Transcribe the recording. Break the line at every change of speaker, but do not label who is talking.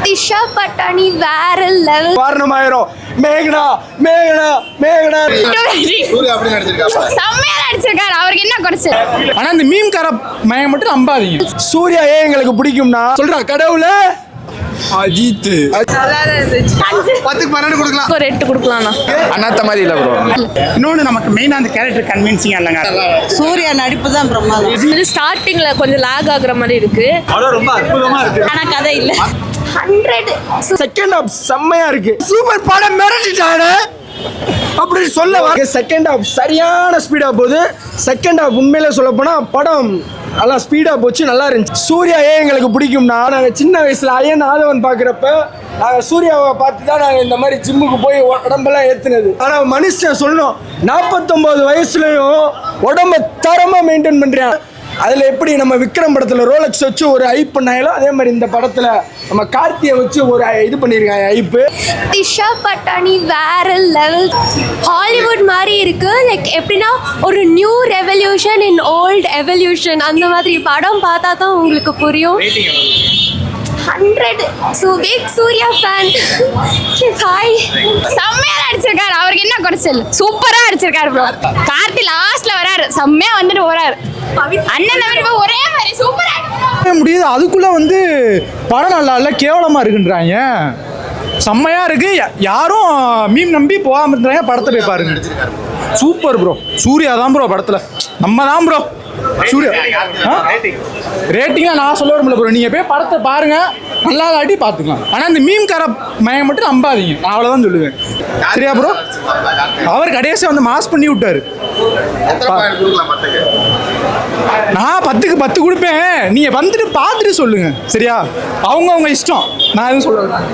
திஷா பட்டாணி வேற லெவல்.
வாரணமாயிரம் மேகனா மேகனா மேகனா
சூர்யா அப்படி நடிச்சிருக்காரு.
செம்மையா நடிச்சிருக்காரு. அவருக்கு என்ன குறைச்சல்?
ஆனா இந்த மீம்கார மயம் மட்டும் நம்பாதீங்க.
சூர்யா ஏன் எங்களுக்கு பிடிக்கும்னா சொல்றா கடவுள அஜித்
10க்கு 12 கொடுக்கலாம்.
ஒரு 8 கொடுக்கலாம்ண்ணா.
அண்ணாத்த மாதிரி இல்லை ப்ரோ.
இன்னொன்று நமக்கு மெயினாக அந்த கேரக்டர் கன்வின்சிங்காக இல்லைங்க.
சூர்யா நடிப்பு தான் பிரமாதம்.
இது ஸ்டார்டிங்ல கொஞ்சம் லாக் ஆகுற மாதிரி இருக்கு.
ரொம்ப அற்புதமா இருக்கு.
ஆனா கதை இல்ல.
100
செகண்ட் ஹாஃப் செம்மையா இருக்கு. சூப்பர் படம் மிரட்டிட்டானே அப்படி சொல்ல. செகண்ட் ஹாஃப் சரியான ஸ்பீடா போகுது. செகண்ட் ஹாஃப் உண்மையில சொல்ல போனா படம் நல்லா ஸ்பீடா போச்சு, நல்லா இருந்துச்சு. சூர்யா ஏன் எங்களுக்கு பிடிக்கும்னா நாங்கள் சின்ன வயசுல ஐயன் ஆதவன் பார்க்குறப்ப நாங்கள் சூர்யாவை பார்த்து தான் நாங்கள் இந்த மாதிரி ஜிம்முக்கு போய் உடம்பெல்லாம் ஏற்றுனது. ஆனால் மனுஷன் சொல்லணும் 49 வயசுலையும் உடம்ப தரமாக மெயின்டைன் பண்ணுறேன். அதில் எப்படி நம்ம விக்ரம் படத்தில் ரோலக்ஸ் வச்சு ஒரு ஐப் பண்ணாங்களோ அதே மாதிரி இந்த படத்தில் நம்ம கார்த்தியை வச்சு ஒரு இது பண்ணியிருக்காங்க ஐப்பு.
திஷா பட்டாணி வேற லெவல். ஹாலிவுட் மாதிரி இருக்கு. லைக் எப்படின்னா ஒரு new revolution in old evolution. அந்த மாதிரி படம் பார்த்தா தான் உங்களுக்கு புரியும். 100 பிக் சூர்யா ஃபேன். ஹாய். செம்மையா நடிச்சிருக்காரு. அவருக்கு என்ன குறைச்சல்? சூப்பரா நடிச்சிருக்காரு ப்ரோ. கார்த்தி லாஸ்ட்ல வராரு, செம்மையா வந்துட்டு போறாரு. அண்ணன் தம்பி ஒரே மாதிரி சூப்பரா
முடியுது. அதுக்குள்ள வந்து படம் நல்லா இல்லை, கேவலமா இருக்குன்றாங்க. செம்மையா இருக்கு. யாரும் மீம் நம்பி போகாம இருந்தாங்க. படத்தை போய் பாருங்க. Super bro. சூர்யா தான் ப்ரோ படத்துல. நம்ம தான் ப்ரோ சூர்யா. ரேட்டிங்கா நான் சொல்ல வரல ப்ரோ. நீங்க போய் படத்தை பாருங்க, நல்லா இல்லாட்டி பாத்துக்கலாம். ஆனா இந்த மீம்கார மயம் மட்டும் நம்பாதீங்க. நான் அவ்வளவுதான் சொல்லுவேன். சரியா ப்ரோ? அவர் கடைசியா வந்து மாஸ் பண்ணி விட்டாரு. நான் 10க்கு 10 கொடுப்பேன். நீங்க வந்துட்டு பார்த்துட்டு சொல்லுங்க. சரியா? அவங்க இஷ்டம். நான் எதுவும் சொல்ல